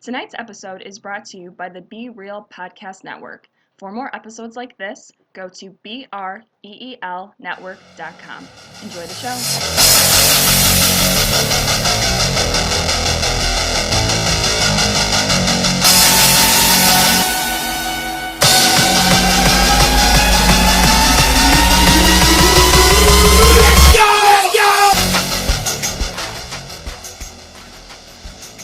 Tonight's episode is brought to you by the Be Real Podcast Network. For more episodes like this, go to BREELnetwork.com. Enjoy the show.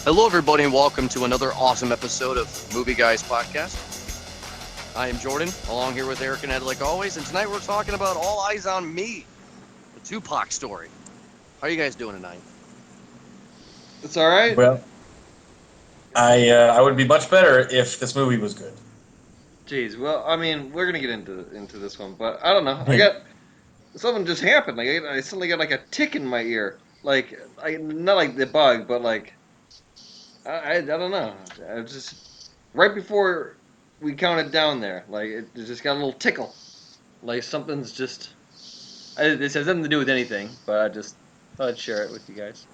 Hello, everybody, and welcome to another awesome episode of Movie Guys Podcast. I am Jordan, along here with Eric and Ed, like always, and tonight we're talking about All Eyes on Me, the Tupac story. How are you guys doing tonight? It's all right. Well, I would be much better if this movie was good. Jeez, well, I mean, we're gonna get into this one, but I don't know. I got something just happened. Like I suddenly got like a tick in my ear. Like not like the bug, but like I don't know. I just right before we counted down there, like it just got a little tickle. Like something's just. This has nothing to do with anything, but I just thought I'd share it with you guys.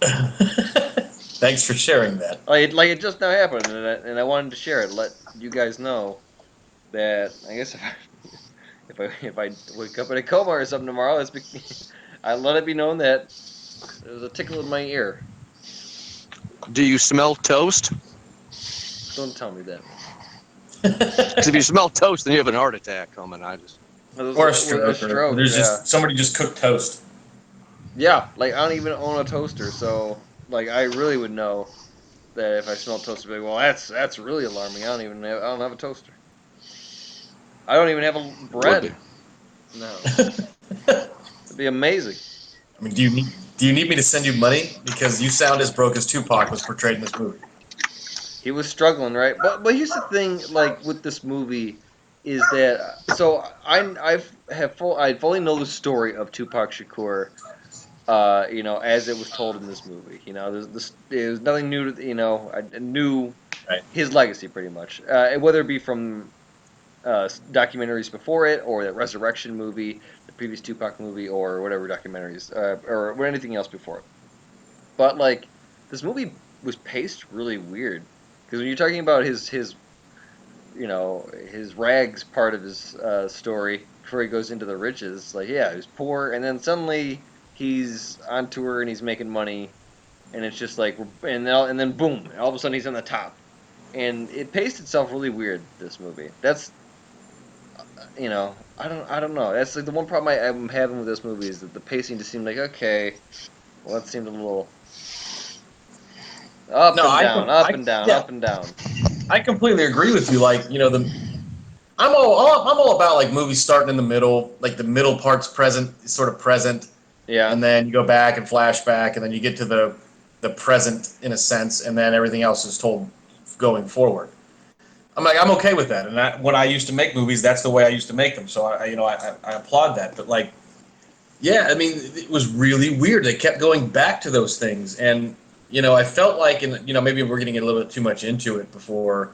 Thanks for sharing that. Like it just now happened, and I wanted to share it, let you guys know that I guess if I wake up in a coma or something tomorrow, I let it be known that there was a tickle in my ear. Do you smell toast? Don't tell me that. Because if you smell toast, then you have an heart attack coming. Or a stroke. Or there's yeah. just somebody just cooked toast. Yeah, like I don't even own a toaster, so like I really would know that if I smell toast, I'd be like, well, that's really alarming. I don't have a toaster. I don't even have a bread. No, it'd be amazing. I mean, do you need me to send you money because you sound as broke as Tupac was portrayed in this movie? He was struggling, right? But here's the thing, like with this movie, is that so I fully know the story of Tupac Shakur, as it was told in this movie. There's nothing new to I knew his legacy pretty much, whether it be from documentaries before it or that Resurrection movie, the previous Tupac movie, or whatever documentaries or anything else before it. But like this movie was paced really weird. Because when you're talking about his rags part of his story before he goes into the riches, like yeah, he was poor, and then suddenly he's on tour and he's making money, and it's just like, and then boom, all of a sudden he's on the top, and it paced itself really weird. This movie, that's I don't know. That's like the one problem I'm having with this movie is that the pacing just seemed like okay, well that seemed a little up and down. I completely agree with you. Like, I'm all about like movies starting in the middle, like the middle part's present, Yeah. and then you go back and flashback, and then you get to the present in a sense, and then everything else is told going forward. I'm okay with that, and when I used to make movies, that's the way I used to make them. So I applaud that. But like, yeah, I mean, it was really weird. They kept going back to those things, and I felt like, and maybe we're getting a little bit too much into it before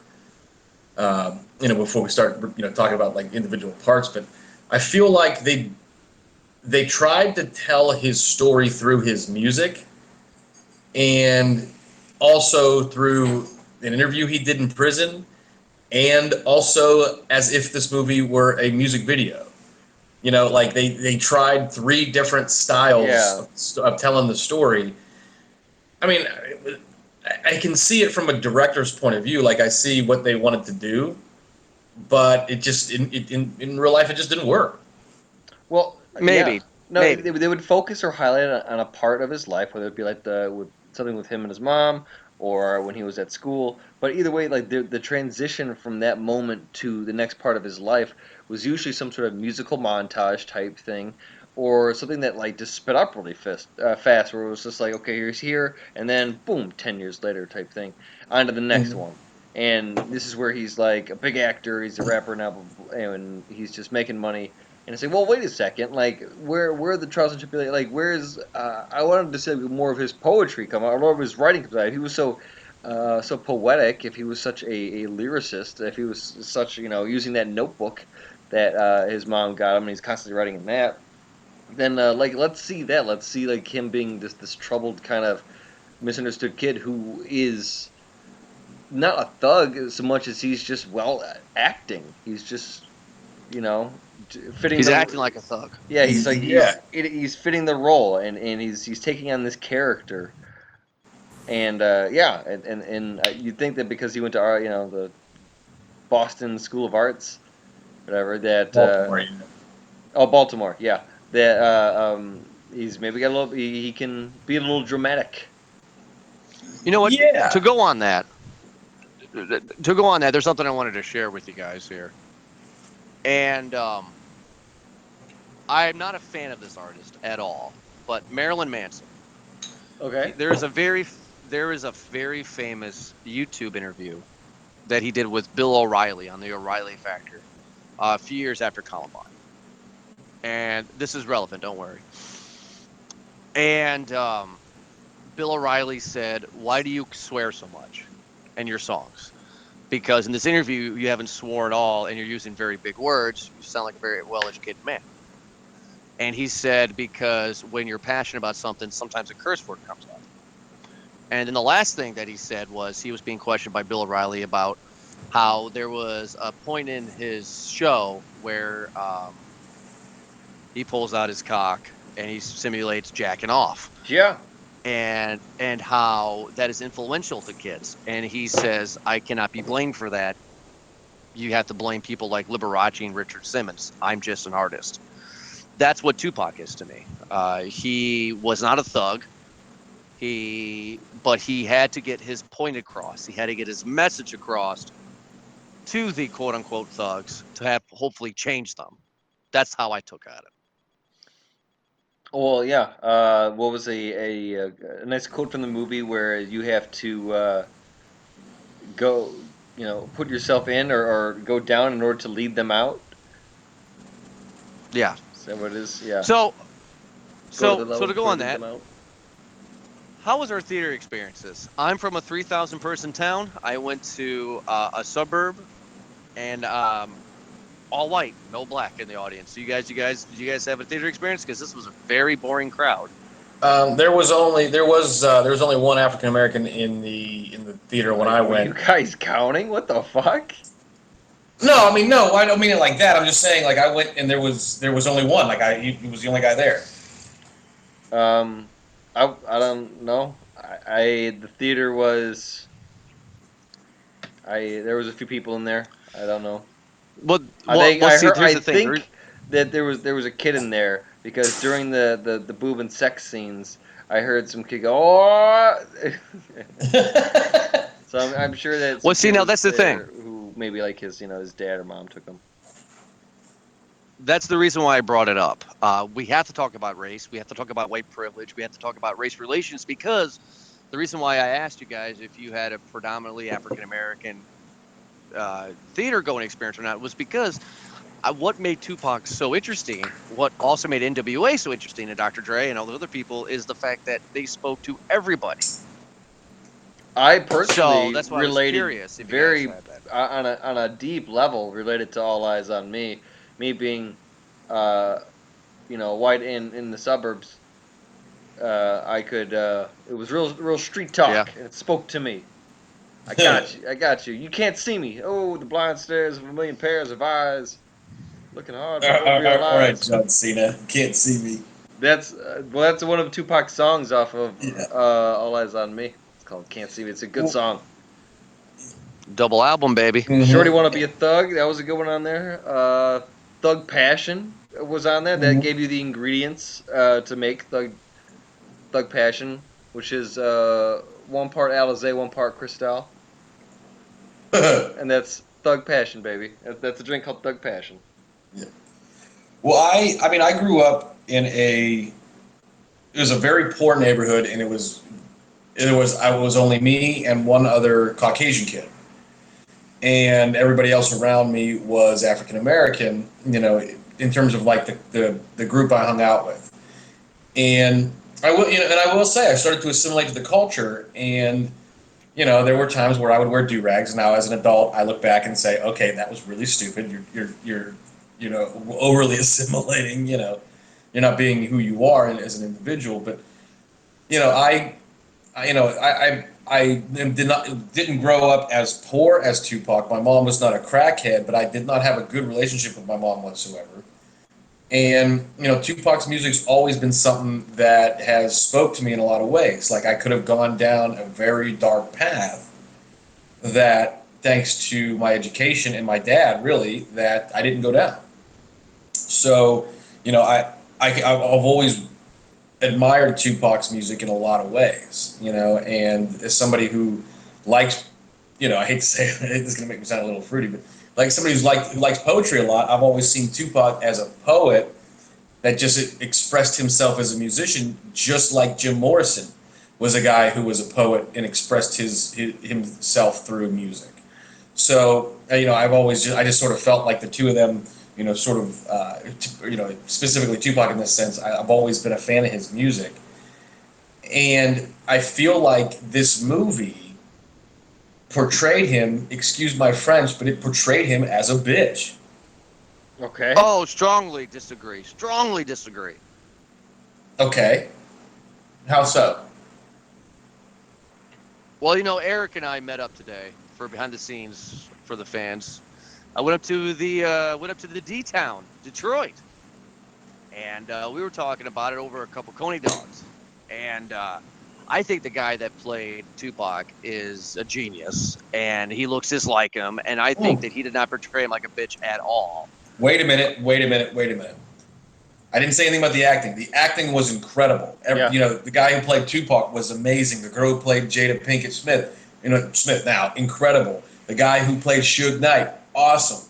we start, talking about like individual parts. But I feel like they tried to tell his story through his music, and also through an interview he did in prison, and also as if this movie were a music video. Like they tried three different styles of telling the story. I mean, I can see it from a director's point of view. Like I see what they wanted to do, but it just in real life it just didn't work. Well, Maybe. yeah. No, Maybe. They would focus or highlight on a part of his life, whether it be like something with him and his mom, or when he was at school. But either way, like the transition from that moment to the next part of his life was usually some sort of musical montage type thing, or something that like just sped up really fast, where it was just like, okay, here's here, and then boom, 10 years later type thing, on to the next one. And this is where he's like a big actor, he's a rapper now, and he's just making money. And I say, well, wait a second, like where are the trials and tribulations? Like where's I wanted to see more of his poetry come out, or more of his writing come out. If he was so poetic, if he was such a lyricist, if he was such using that notebook that his mom got him, and he's constantly writing in that. Then let's see that. Let's see like him being this troubled kind of misunderstood kid who is not a thug so much as he's just acting. He's just, you know, fitting He's the. acting like a thug. Yeah, he's like Yeah. he's fitting the role, and he's taking on this character, and yeah, and you'd think that because he went to art, the Boston School of Arts, whatever that. Baltimore. Yeah. Oh, Baltimore, yeah, that he's maybe got a little. He can be a little dramatic. You know what? Yeah. To go on that, there's something I wanted to share with you guys here, and I'm not a fan of this artist at all. But Marilyn Manson, Okay. there is a very famous YouTube interview that he did with Bill O'Reilly on the O'Reilly Factor a few years after Columbine, and this is relevant. Don't worry. And Bill O'Reilly said, "Why do you swear so much in your songs? Because in this interview, you haven't swore at all, and you're using very big words. You sound like a very well-educated man." And he said, because when you're passionate about something, sometimes a curse word comes out. And then the last thing that he said was he was being questioned by Bill O'Reilly about how there was a point in his show where he pulls out his cock and he simulates jacking off. Yeah. And how that is influential to kids. And he says, I cannot be blamed for that. You have to blame people like Liberace and Richard Simmons. I'm just an artist. That's what Tupac is to me. He was not a thug. But he had to get his point across. He had to get his message across to the quote unquote thugs to have hopefully change them. That's how I took at it. Well, yeah. What was a nice quote from the movie where you have to go, put yourself in or go down in order to lead them out? Yeah. Is that what it is? Yeah. So Go to the so level to go before on you lead that, them out. how was our theater experiences? I'm from a 3,000 person town. I went to a suburb, and all white, no black in the audience. So did you guys have a theater experience? Because this was a very boring crowd. There was only one African American in the theater when I Were you went. guys counting? What the fuck? No, I mean no, I don't mean it like that. I'm just saying like I went and there was only one. Like he was the only guy there. Um, I don't know. The theater was there was a few people in there. I don't know. See, here's I the thing. think that there was a kid in there because during the boob and sex scenes, I heard some kid go, "Oh!" So I'm sure that some Well, see, kid now was that's the thing. there who maybe like his dad or mom took him. That's the reason why I brought it up. We have to talk about race. We have to talk about white privilege. We have to talk about race relations, because the reason why I asked you guys if you had a predominantly African American theater going experience or not was because what made Tupac so interesting, what also made NWA so interesting, and Dr. Dre and all the other people, is the fact that they spoke to everybody. I So personally that's why I was related curious if you guys very had that. on a deep level related to All Eyes on Me. Me being, uh, white in the suburbs. I could. It was real street Yeah. talk, and it spoke to me. I got you. I got you. You can't see me. Oh, the blind stares of a million pairs of eyes, looking hard but don't All right, realize. John Cena, can't see me. That's one of Tupac's songs off of Yeah. All Eyes on Me. It's called "Can't See Me." It's a good Well, song. Double album, baby. Shorty mm-hmm. Wanna Be a Thug, that was a good one on there. Thug Passion was on there. That Mm-hmm. gave you the ingredients to make Thug Passion, which is one part Alizé, one part Cristal. And that's Thug Passion, baby. That's a drink called Thug Passion. Yeah. Well, I mean, I grew up in it was a very poor neighborhood, and I was only me and one other Caucasian kid, and everybody else around me was African American. In terms of like the group I hung out with, and I will say I started to assimilate to the culture, and there were times where I would wear do-rags. Now, as an adult, I look back and say, okay, that was really stupid. You're overly assimilating. You're not being who you are as an individual. But I I didn't grow up as poor as Tupac. My mom was not a crackhead, but I did not have a good relationship with my mom whatsoever. And Tupac's music's always been something that has spoke to me in a lot of ways. Like I could have gone down a very dark path that, thanks to my education and my dad, really, that I didn't go down. So, I've always admired Tupac's music in a lot of ways, and as somebody who likes, I hate to say it, this is going to make me sound a little fruity, but like somebody who likes poetry a lot, I've always seen Tupac as a poet that just expressed himself as a musician, just like Jim Morrison was a guy who was a poet and expressed himself through music. So I just sort of felt like the two of them, specifically Tupac in this sense. I've always been a fan of his music, and I feel like this movie portrayed him. Excuse my French, but it portrayed him as a bitch. Okay. Oh, strongly disagree. Strongly disagree. Okay, how so? Well, Eric and I met up today for behind the scenes for the fans. I went up to the D town, Detroit, and we were talking about it over a couple Coney dogs. And I think the guy that played Tupac is a genius, and he looks just like him. And I think that he did not portray him like a bitch at all. Wait a minute. I didn't say anything about the acting. The acting was incredible. The guy who played Tupac was amazing. The girl who played Jada Pinkett Smith, now, incredible. The guy who played Suge Knight, awesome.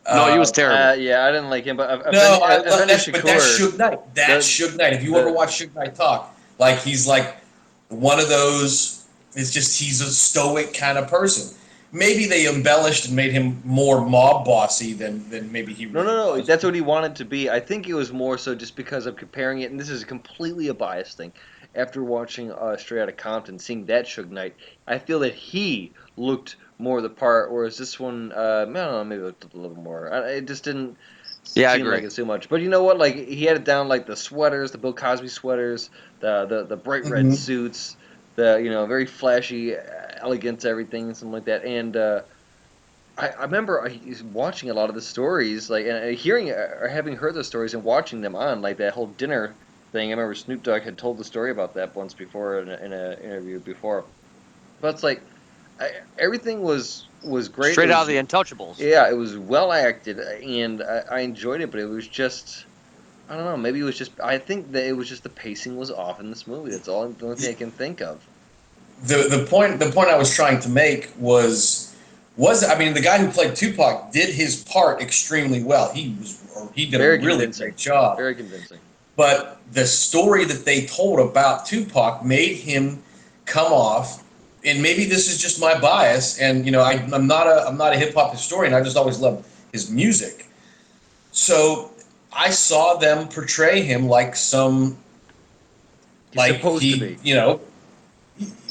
No, he was terrible. Yeah, I didn't like him, but But that's Suge Knight. That's Suge Knight. If you ever watch Suge Knight talk, like he's like one of those. He's a stoic kind of person. Maybe they embellished and made him more mob bossy than maybe he really No. was. That's what he wanted to be. I think it was more so just because I'm comparing it, and this is completely a biased thing. After watching Straight Outta Compton, seeing that Suge Knight, I feel that he looked more the part, whereas this one, I don't know, maybe looked a little more. It just didn't Yeah, I seem agree. like it too much. But you know what? Like he had it down, like the sweaters, the Bill Cosby sweaters, the bright red suits, the very flashy, elegance, everything, something like that, and. I remember watching a lot of the stories, like, and hearing or having heard the stories and watching them on, like, that whole dinner thing. I remember Snoop Dogg had told the story about that once before in a interview before. But it's like, everything was great. Straight out of the Untouchables. Yeah, it was well acted, and I enjoyed it, but it was just, I don't know, maybe it was just, I think that it was just the pacing was off in this movie. That's all, the only thing I can think of. The point I was trying to make was I mean, the guy who played Tupac did his part extremely well. He did Very a really convincing. great job. Very convincing. But the story that they told about Tupac made him come off, and maybe this is just my bias, and I'm not a hip hop historian. I just always loved his music. So I saw them portray him like some, He's like supposed to be.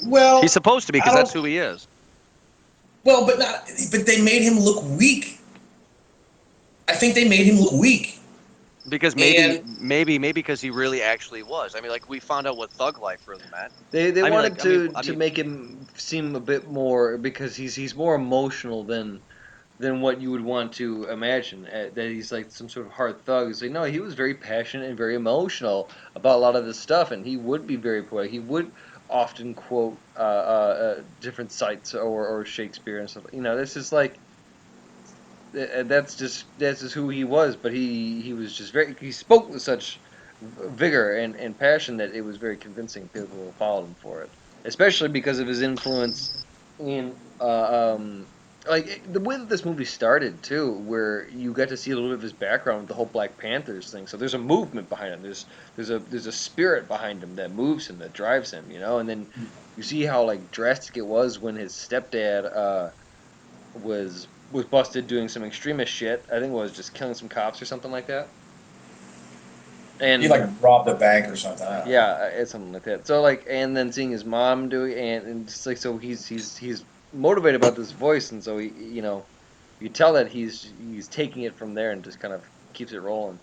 Well, He's supposed to be, because I that's don't- who he is. Well, but they made him look weak. I think they made him look weak. Because maybe because he really actually was. I mean, like, we found out what thug life really meant. They wanted to I mean, make him seem a bit more, because he's more emotional than what you would want to imagine, that he's like some sort of hard thug. It's like, no, he was very passionate and very emotional about a lot of this stuff, and he would be very poetic. He would often quote different sites or Shakespeare and stuff. This is like, that's just who he was. But he was just he spoke with such vigor and passion that it was very convincing. People followed him for it, especially because of his influence in like the way that this movie started too, where you got to see a little bit of his background with the whole Black Panthers thing. So there's a movement behind him. There's a spirit behind him that moves him, that drives him. And then you see how like drastic it was when his stepdad was busted doing some extremist shit. I think it was just killing some cops or something like that. And He like robbed a bank or something. yeah, it's something like that. So like, and then seeing his mom do it, and just like, so he's motivated about this voice, and so he, you tell that he's taking it from there and just kind of keeps it rolling.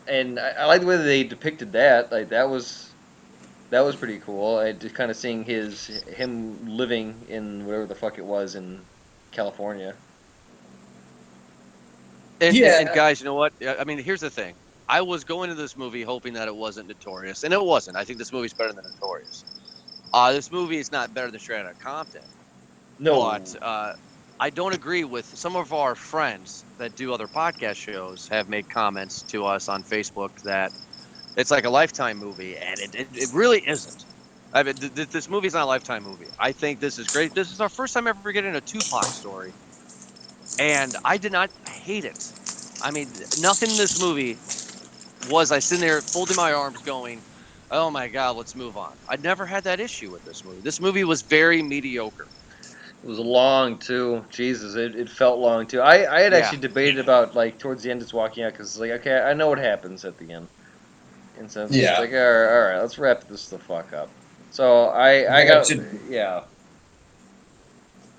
And I like the way that they depicted that. Like that was That was pretty cool. I just kind of seeing him living in whatever the fuck it was in California. And Yeah, guys, you know what? I mean, here's the thing. I was going to this movie hoping that it wasn't Notorious, and it wasn't. I think this movie's better than Notorious. This movie is not better than Straight Outta Compton, No. but I don't agree with some of our friends that do other podcast shows have made comments to us on Facebook that it's like a Lifetime movie, and it really isn't. I mean, this movie's not a Lifetime movie. I think this is great. This is our first time ever getting a Tupac story, and I did not hate it. I mean, nothing in this movie was I sitting there folding my arms going, oh my God, let's move on. I never had that issue with this movie. This movie was very mediocre. It was long too. Jesus, it felt long too. I had Yeah. actually debated about like towards the end just walking out because like okay I know what happens at the end, and so it's just yeah. like all right let's wrap this the fuck up. So I Yeah, it got should be. yeah,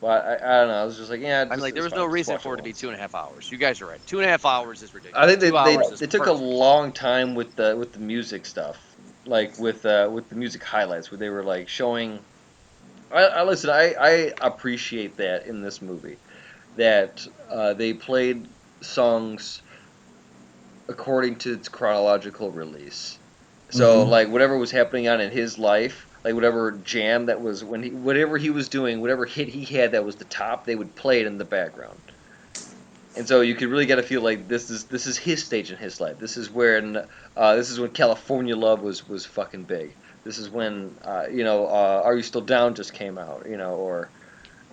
but I don't know. I was just like yeah, I'm like, there it's was no fine. Just reason watch it for it to be once. 2.5 hours. You guys are right. 2.5 hours is I ridiculous. think 2 hours is they took a perfect. long time with the music stuff, like with the music highlights where they were like showing. I listen. I appreciate that in this movie that they played songs according to its chronological release. So Hmm. like whatever was happening on in his life, like whatever jam that was whatever he was doing, whatever hit he had that was the top, they would play it in the background. And so you could really get a feel like this is his stage in his life. This is when California Love was fucking big. This is when Are You Still Down just came out, or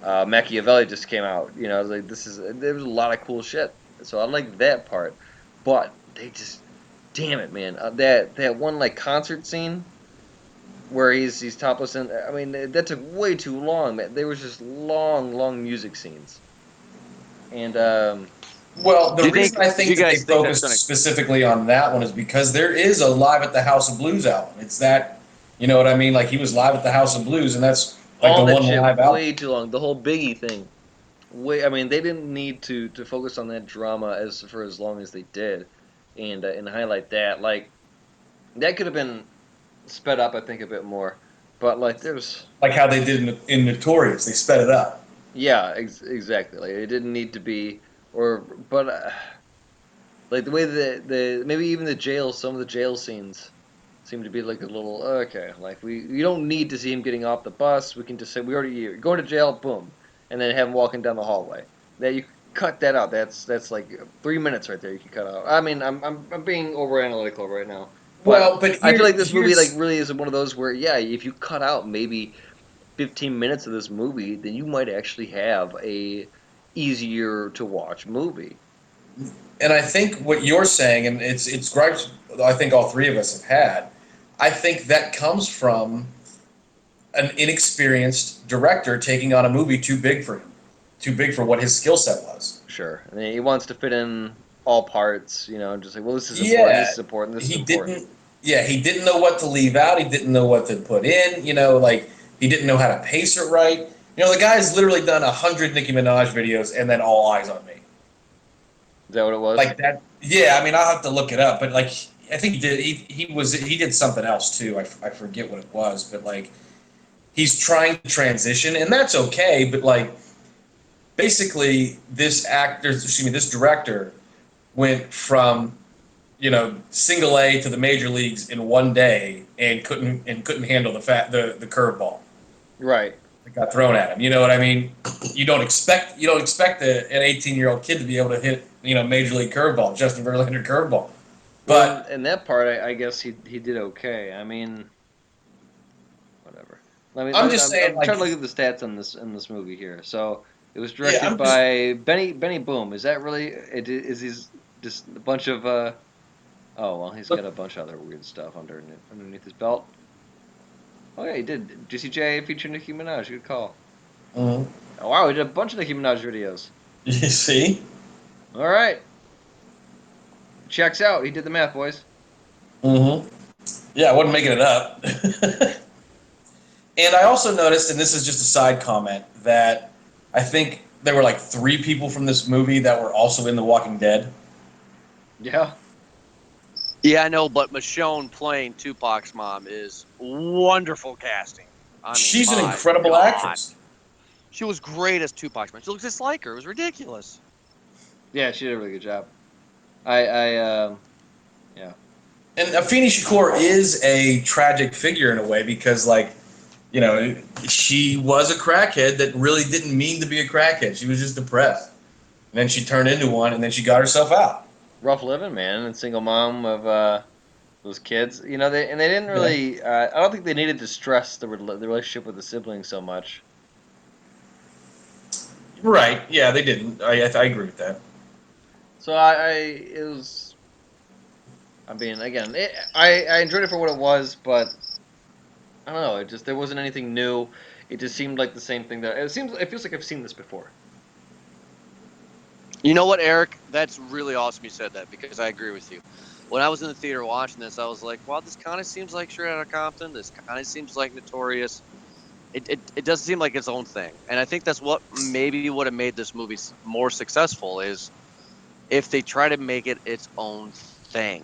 Machiavelli just came out. Like there was a lot of cool shit. So I like that part, but they just damn it, man, that one like concert scene where he's topless and I mean that took way too long, man. There was just long music scenes, and Well, Do the you reason think? I Do think you that they guys think that's focused gonna? specifically on that one is because there is a Live at the House of Blues album. It's that, you know what I mean? Like he was live at the House of Blues, and that's like the all that one shit live album. way too long. The whole Biggie thing. I mean, they didn't need to focus on that drama as long as they did, and highlight that. Like that could have been sped up, I think, a bit more. But like, there's Like how they did in Notorious. They sped it up. yeah, exactly. Like it didn't need to be, or but like the way the maybe even some of the jail scenes seem to be like a little okay. Like we don't need to see him getting off the bus. We can just say we already you're going to jail, boom, and then have him walking down the hallway. That you cut that out. That's like 3 minutes right there. You can cut out. I mean, I'm being over analytical right now, but Well, but I feel like this movie like here's really is one of those where yeah, if you cut out maybe 15 minutes of this movie, then you might actually have a easier to watch movie. and I think what you're saying, and it's gripes I think all three of us have had. I think that comes from an inexperienced director taking on a movie too big for him, too big for what his skill set was. Sure, and he wants to fit in all parts, just like well, this is important, this Yeah, is important, this is he important. didn't. Yeah, he didn't know what to leave out. He didn't know what to put in. Like he didn't know how to pace it right. The guy's literally done 100 Nicki Minaj videos and then All Eyes on Me. Is that what it was? Like that. Yeah, I mean, I'll have to look it up, but like I think he did. He did something else too. I forget what it was, but like he's trying to transition, and that's okay. But like basically, this director went from single A to the major leagues in one day and couldn't handle the curveball Right. that got thrown at him. You know what I mean? You don't expect an 18-year-old kid to be able to hit major league curveball, Justin Verlander curveball. Well, But in that part, I guess he did okay. I mean, whatever. I'm just saying, I'm like, trying to look at the stats on this movie here. So it was yeah, directed by Benny Boom. Is that really? Is he's just a bunch of Oh well, he's got a bunch of other weird stuff underneath his belt. Oh yeah, he did. Juicy J featuring Nicki Minaj. Good call. mhm. Oh wow, he did a bunch of Nicki Minaj videos. You see, All right, checks out. He did the math, boys. mm-hmm. Yeah, I wasn't making it up. And I also noticed, and this is just a side comment, that I think there were like three people from this movie that were also in The Walking Dead. Yeah. Yeah, I know, but Michonne playing Tupac's mom is wonderful casting. I mean, She's an my incredible God. actress. She was great as Tupac's mom. She looks just like her. It was ridiculous. Yeah, she did a really good job. Yeah. And Afeni Shakur is a tragic figure in a way because, like, you know, she was a crackhead that really didn't mean to be a crackhead. She was just depressed. And then she turned into one, and then she got herself out. Rough living, man, and single mom of those kids. You know, they didn't Yeah. really. I don't think they needed to stress the relationship with the siblings so much. Right. Yeah, they didn't. I agree with that. So it was. I mean, again, I enjoyed it for what it was, but I don't know. It just there wasn't anything new. It just seemed like the same thing that it feels like I've seen this before. You know what, Eric? That's really awesome you said that because I agree with you. When I was in the theater watching this, I was like, wow, this kind of seems like Straight Outta Compton. This kind of seems like Notorious. It does seem like its own thing. And I think that's what maybe would have made this movie more successful is if they try to make it its own thing.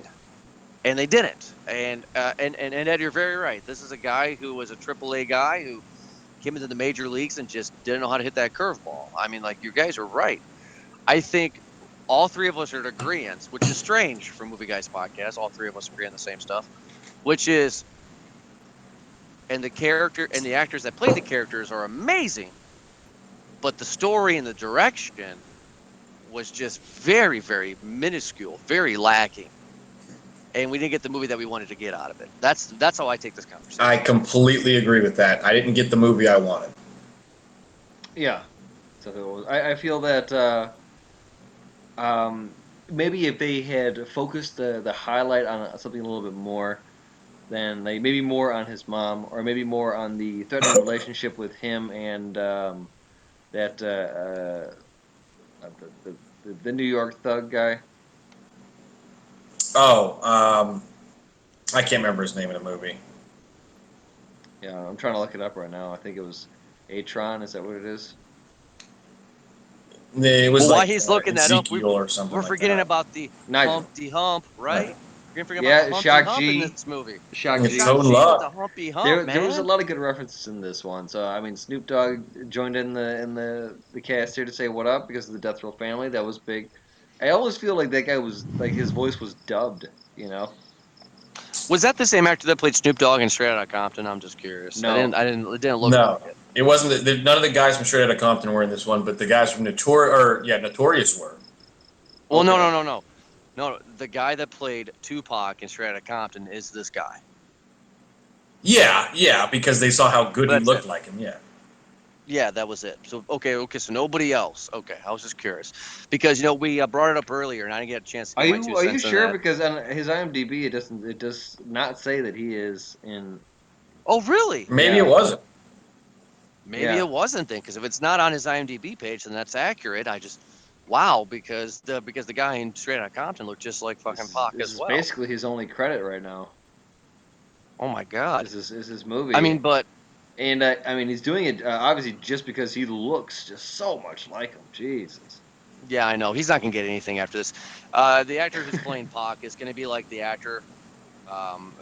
And they didn't. And Ed, you're very right. This is a guy who was a AAA guy who came into the major leagues and just didn't know how to hit that curveball. I mean, like, you guys are right. I think all three of us are in agreement, which is strange for Movie Guys podcast. All three of us agree on the same stuff, which is, and the character and the actors that play the characters are amazing, but the story and the direction was just very, very minuscule, very lacking, and we didn't get the movie that we wanted to get out of it. That's how I take this conversation. I completely agree with that. I didn't get the movie I wanted. Yeah. So I feel that maybe if they had focused the highlight on something a little bit more, then like maybe more on his mom, or maybe more on the threatening relationship with him and that the New York thug guy. Oh, I can't remember his name in the movie. Yeah, I'm trying to look it up right now. I think it was Atron. Is that what it is? It was Well, while like he's looking that up, Ezekiel or something we're like forgetting that. about the Nigel. Humpty Hump, Right. right? We're gonna forget about the Yeah, Humpty Shock Hump in G. this movie. Shock It's G. so Shock G with the luck. Humpty Hump, There was a man. lot of good references in this one. So I mean, Snoop Dogg joined in the cast here to say what up because of the Death Row family. That was big. I always feel like that guy was like his voice was dubbed. You know? Was that the same actor that played Snoop Dogg in Straight Outta Compton? I'm just curious. No. It didn't look No, like it. it wasn't. None of the guys from Straight Outta Compton were in this one, but the guys from Notorious were. Well, no, Okay. no, no, no, no. The guy that played Tupac in Straight Outta Compton is this guy. Yeah, because they saw how good he That's it. looked like him. Yeah. Yeah, that was it. So okay, so nobody else. Okay, I was just curious because we brought it up earlier, and I didn't get a chance to Are get my 2 you cents on sure? that. Because on his IMDb, it does not say that he is in. Oh, really? Maybe it Yeah. wasn't. Maybe Yeah. it wasn't then, because if it's not on his IMDb page, then that's accurate. Wow, because the guy in Straight Outta Compton looked just like fucking Pac This as is well. basically his only credit right now. Oh my God. Is his I movie? mean, but And I mean, he's doing it obviously just because he looks just so much like him. Jesus. yeah, I know he's not gonna get anything after this. The actor who's playing Pac is gonna be like the actor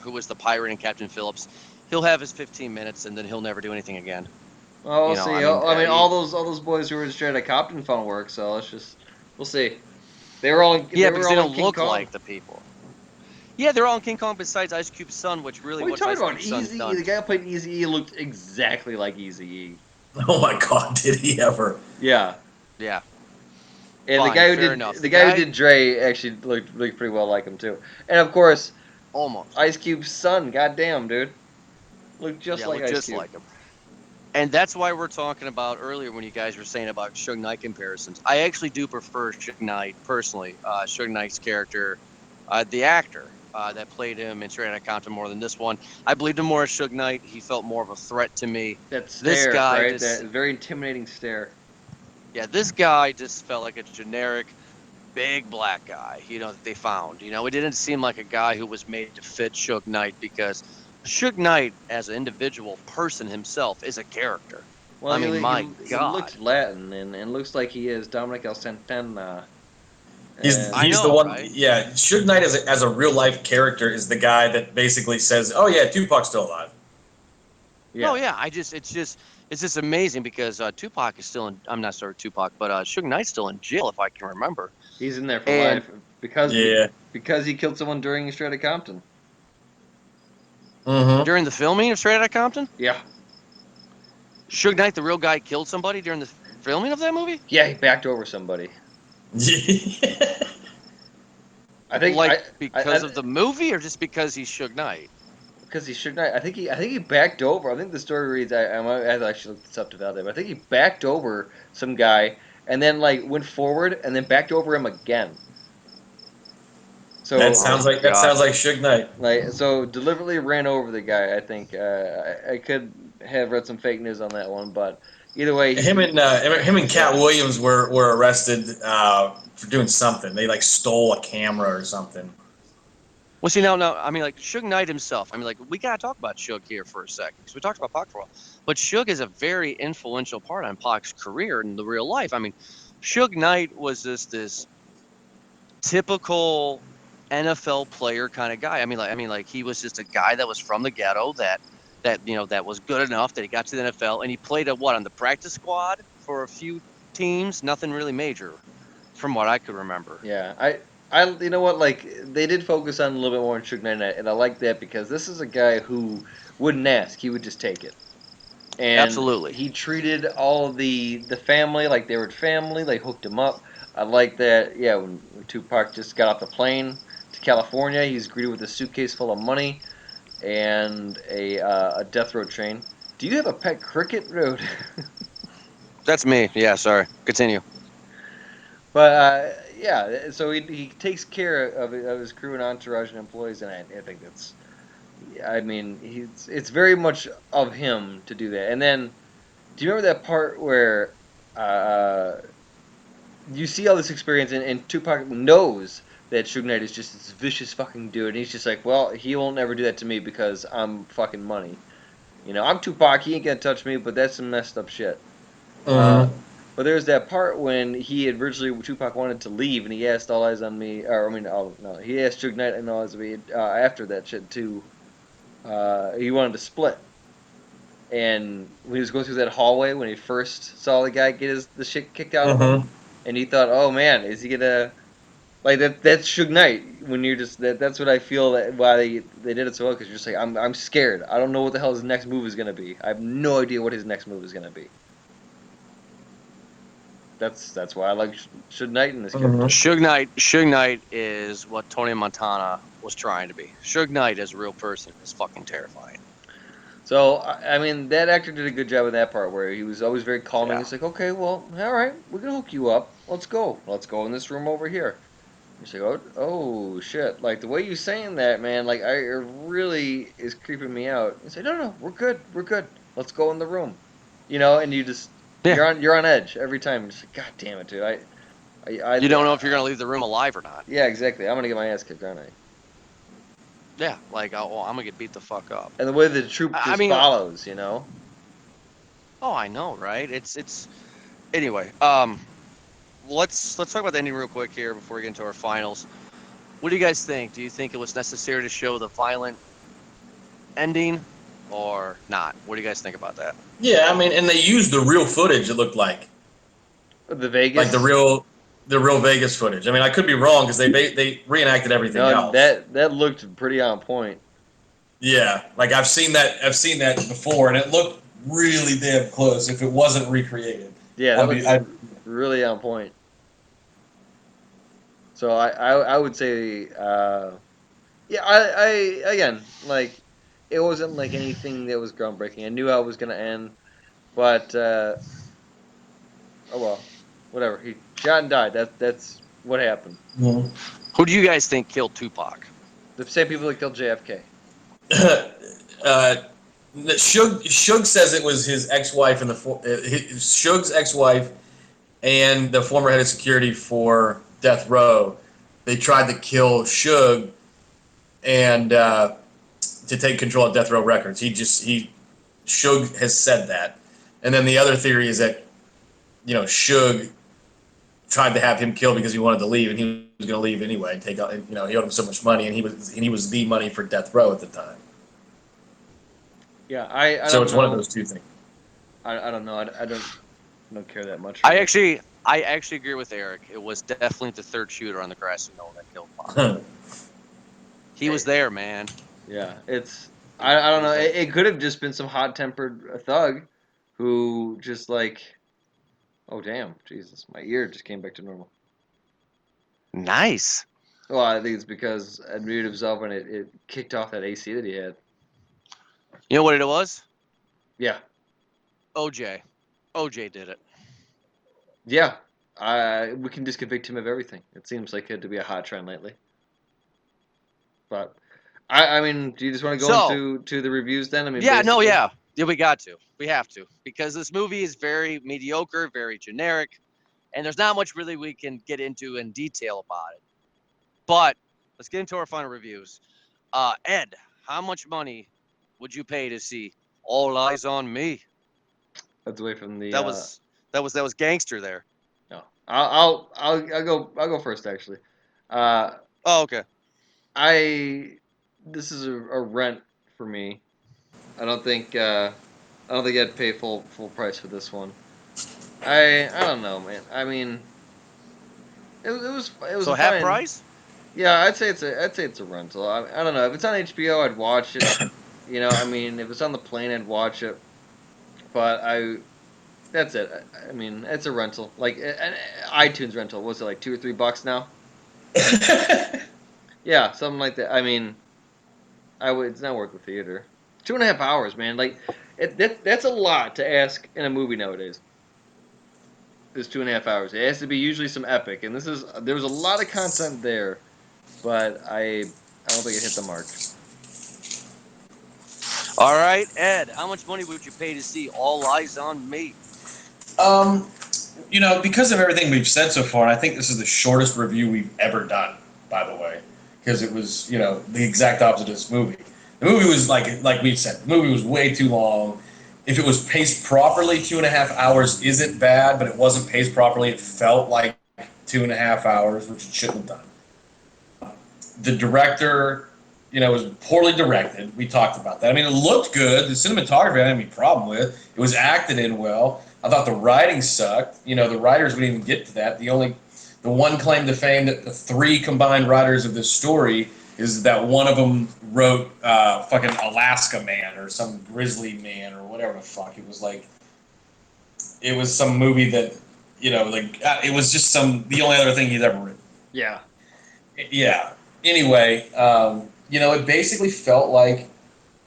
who was the pirate in Captain Phillips. He'll have his 15 minutes and then he'll never do anything again. Well, we'll see. I mean, All those boys who were in Straight Outta Compton found work. So we'll see. They yeah, were because they all in don't King look Kong. like the people. Yeah, they're all in King Kong besides Ice Cube's son, which really, What are you what's talking Ice about? Cube's son Easy E. done? The guy who played Easy E looked exactly like Easy E. Oh my God, did he ever? Yeah. Yeah, And fine, fair enough. the guy who did Dre actually looked pretty well like him too. And of course, almost. Ice Cube's son. Goddamn, dude, looked just Yeah, like look Ice just Cube. like him. And that's why we're talking about earlier when you guys were saying about Suge Knight comparisons. I actually do prefer Suge Knight personally. Suge Knight's character, the actor that played him in Straight Outta Compton more than this one. I believed him more as Suge Knight. He felt more of a threat to me. That This stare, guy right? just, That very intimidating stare. yeah, this guy just felt like a generic big black guy, that they found. It didn't seem like a guy who was made to fit Suge Knight because Suge Knight, as an individual person himself, is a character. Well, I mean, my he God. looks Latin and looks like he is Dominic El Santana. I He's the know, one. right? Yeah, Suge Knight as a real life character is the guy that basically says, "Oh yeah, Tupac's still alive." No, yeah. It's just amazing because Tupac is still in. I'm not sorry, Tupac, but Suge Knight's still in jail if I can remember. He's in there for And life because Yeah. because he killed someone during Straight Outta Compton. Mm-hmm. during the filming of Straight Outta Compton, Yeah, Suge Knight, the real guy, killed somebody during the filming of that movie. yeah, he backed over somebody. I think Like I because of the movie, or just because he's Suge Knight? because he should not. I think he backed over. I think the story reads. I might have to actually look this up to validate. But I think he backed over some guy and then like went forward and then backed over him again. that So Oh sounds like that God. sounds like Suge Knight. so deliberately ran over the guy. I think I could have read some fake news on that one, but either way, Him and Cat Williams were arrested for doing something. They like stole a camera or something. Well, see now, I mean, like Suge Knight himself. I mean, like we gotta talk about Suge here for a second because we talked about Pac for a while, but Suge is a very influential part on Pac's career in the real life. I mean, Suge Knight was just this typical NFL player kind of guy. I mean, like he was just a guy that was from the ghetto that was good enough that he got to the NFL and he played on the practice squad for a few teams, nothing really major, from what I could remember. yeah, you know what? Like they did focus on a little bit more on Suge Knight, and I like that because this is a guy who wouldn't ask; he would just take it. And Absolutely. he treated all of the family like they were family. They hooked him up. I like that. Yeah, when Tupac just got off the plane to California, he's greeted with a suitcase full of money and a death row train. Do you have a pet cricket, Road? That's me. Yeah, sorry. Continue. But yeah, so he takes care of his crew and entourage and employees, and I think that's. I mean, it's very much of him to do that. And then, do you remember that part where uh, you see all this experience, and Tupac knows that Suge Knight is just this vicious fucking dude, and he's just like, well, he won't ever do that to me because I'm fucking money. You know, I'm Tupac, he ain't gonna touch me, but that's some messed up shit. Uh, Mm-hmm. but there's that part when he had originally Tupac wanted to leave, and he asked All Eyes on Me, or I mean, no, he asked Suge Knight and All Eyes on Me after that shit too. He wanted to split, and when he was going through that hallway when he first saw the guy get the shit kicked out of him, Mm-hmm. and he thought, oh man, is he gonna like that? That's Suge Knight. When you're just that's what I feel that why they did it so well because you're just like I'm scared. I don't know what the hell his next move is gonna be. I have no idea what his next move is gonna be. That's why I like Suge Knight in this character. Suge Knight is what Tony Montana was trying to be. Suge Knight as a real person is fucking terrifying. So I mean that actor did a good job in that part where he was always very calming. Yeah. He's like, okay, well, all right, we're gonna hook you up. Let's go. Let's go in this room over here. He's like, oh shit! Like the way you saying that, man, like it really is creeping me out. He's like, no, we're good, we're good. Let's go in the room. You know, and you just Yeah. you're on edge every time. You're just like, God damn it, dude. You don't know if you're gonna leave the room alive or not. Yeah, exactly. I'm gonna get my ass kicked, aren't I? Yeah. Like, oh, I'm gonna get beat the fuck up. And the way the troop I just mean, follows, you know. oh, I know, right? It's anyway. Let's talk about the ending real quick here before we get into our finals. What do you guys think? Do you think it was necessary to show the violent ending or not? What do you guys think about that? Yeah, I mean, and they used the real footage. It looked The like Vegas. the real Vegas footage. I mean, I could be wrong because they reenacted everything No, else. that looked pretty on point. Yeah, like I've seen that before, and it looked really damn close. If it wasn't recreated, Yeah, that I'd looked be I really on point. So I would say yeah I again like it wasn't like anything that was groundbreaking. I knew how it was gonna end, but oh well, whatever. He shot and died. That's what happened. Mhm. Who do you guys think killed Tupac? The same people that killed JFK. uh, Suge says it was his ex-wife and Suge's ex-wife and the former head of security for Death Row. They tried to kill Suge and to take control of Death Row Records. Suge has said that, and then the other theory is that Suge tried to have him killed because he wanted to leave, and he was going to leave anyway and take out. He owed him so much money, and he was the money for death row at the time. Yeah, I So don't it's know. one of those two things. I don't know. I don't care that much. I actually agree with Eric. It was definitely the third shooter on the grassy knoll that killed Pac. He was there, man. Yeah, it's I don't know. It could have just been some hot-tempered thug who just like, oh damn, Jesus, my ear just came back to normal. Nice. Well, I think it's because it muted himself when it kicked off that AC that he had. You know what it was? Yeah, OJ. OJ did it. yeah. We can just convict him of everything. It seems like it to be a hot trend lately. But I mean, do you just want to go into the reviews then? I mean, yeah, basically? yeah, we got to. We have to, because this movie is very mediocre, very generic, and there's not much really we can get into in detail about it. But let's get into our final reviews. Ed, how much money would you pay to see All Eyes on Me? That's away from the. That was gangster there. No, I'll go first actually. Oh, okay. This is a rent for me. I don't think I'd pay full price for this one. I don't know, man. I mean, it was So a half fine. price? Yeah, I'd say it's a rental. I don't know if it's on HBO, I'd watch it. I mean, if it's on the plane, I'd watch it. But that's it. I mean, it's a rental, like an iTunes rental. Was it like $2 or $3 now? Yeah, something like that. I mean, it's not worth the theater. 2.5 hours, man. Like, that's a lot to ask in a movie nowadays. Is 2.5 hours. It has to be usually some epic, and there was a lot of content there, but I don't think it hit the mark. All right, Ed, how much money would you pay to see All Eyes on Me? Because of everything we've said so far, and I think this is the shortest review we've ever done, by the way, because it was, the exact opposite of this movie. The movie was like we've said, the movie was way too long. If it was paced properly, 2.5 hours isn't bad, but it wasn't paced properly. It felt like 2.5 hours, which it shouldn't have done. The director, was poorly directed. We talked about that. I mean, it looked good. The cinematography I didn't have any problem with. It was acted in well. I thought the writing sucked. The writers wouldn't even get to that. The one claim to fame that the three combined writers of this story is that one of them wrote fucking Alaska Man or some Grizzly Man or whatever the fuck. It was some movie that, it was just the only other thing he's ever written. Yeah. Yeah. Anyway, it basically felt like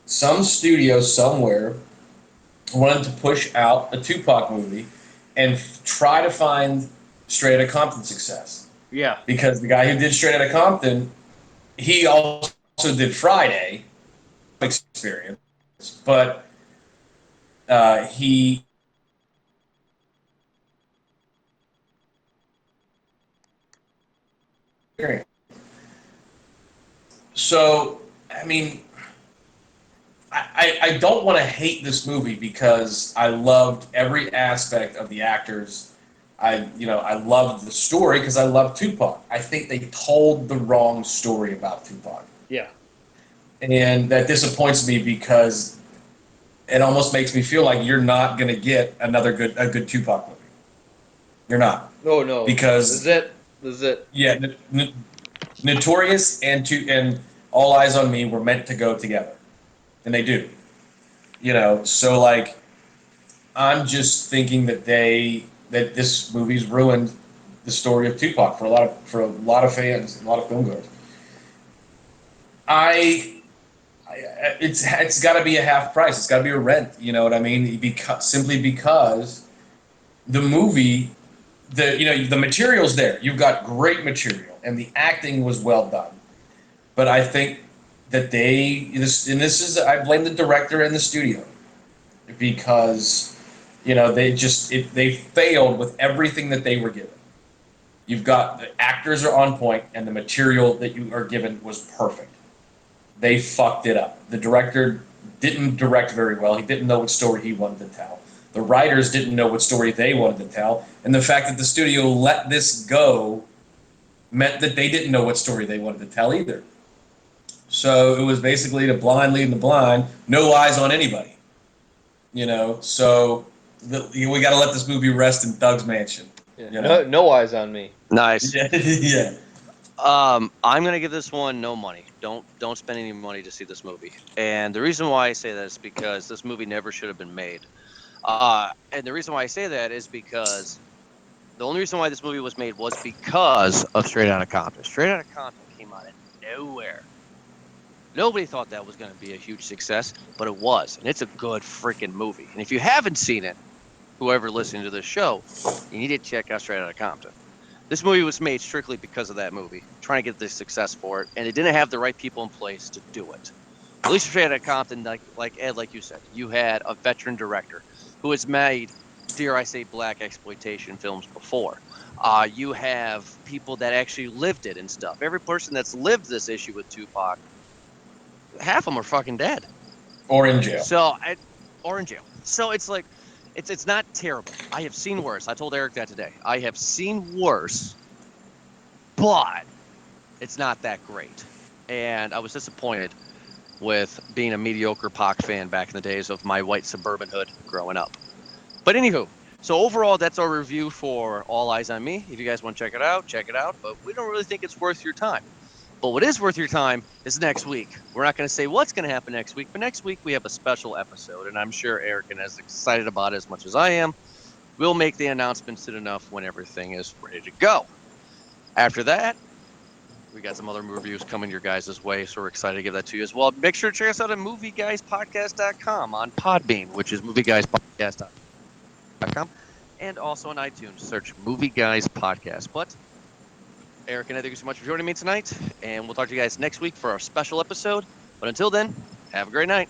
some studio somewhere wanted to push out a Tupac movie and try to find Straight Outta Compton success. Yeah. Because the guy who did Straight Outta Compton, he also did Friday experience, but he so I mean I don't want to hate this movie because I loved every aspect of the actors. I loved the story because I love Tupac. I think they told the wrong story about Tupac. Yeah. And that disappoints me because it almost makes me feel like you're not going to get a good Tupac movie. You're not. No. Because This is it. Yeah, Notorious and All Eyes on Me were meant to go together, and they do. So like, I'm just thinking that this movie's ruined the story of Tupac for a lot of fans, a lot of filmgoers. It's got to be a half price. It's got to be a rent. You know what I mean? Simply because the movie, the material's there. You've got great material, and the acting was well done. But I think that I blame the director and the studio because they failed with everything that they were given. You've got the actors are on point, and the material that you are given was perfect. They fucked it up. The director didn't direct very well. He didn't know what story he wanted to tell. The writers didn't know what story they wanted to tell, and the fact that the studio let this go meant that they didn't know what story they wanted to tell either. So it was basically the blind leading the blind, no eyes on anybody. So we got to let this movie rest in Doug's mansion. Yeah. No eyes on me. Nice. Yeah. I'm gonna give this one no money. Don't spend any money to see this movie. And the reason why I say that is because this movie never should have been made. And the reason why I say that is because the only reason why this movie was made was because of Straight Outta Compton. Straight Outta Compton came out of nowhere. Nobody thought that was going to be a huge success, but it was. And it's a good freaking movie. And if you haven't seen it, whoever listening to this show, you need to check out Straight Outta Compton. This movie was made strictly because of that movie, trying to get the success for it, and it didn't have the right people in place to do it. At least Straight Outta Compton, like Ed, like you said, you had a veteran director who has made, dare I say, black exploitation films before. You have people that actually lived it and stuff. Every person that's lived this issue with Tupac, half of them are fucking dead. Or in jail. Or in jail. So it's like, it's not terrible. I have seen worse. I told Eric that today. I have seen worse, but it's not that great. And I was disappointed with being a mediocre Pac fan back in the days of my white suburban hood growing up. But anywho, so overall, that's our review for All Eyes on Me. If you guys want to check it out, check it out. But we don't really think it's worth your time. But what is worth your time is next week. We're not going to say what's going to happen next week, but next week we have a special episode, and I'm sure Eric is as excited about it as much as I am. We'll make the announcements soon enough when everything is ready to go. After that, we got some other reviews coming your guys' way, so we're excited to give that to you as well. Make sure to check us out at movieguyspodcast.com on Podbean, which is movieguyspodcast.com, and also on iTunes. Search Movie Guys Podcast. But Eric and I, thank you so much for joining me tonight, and we'll talk to you guys next week for our special episode. But until then, have a great night.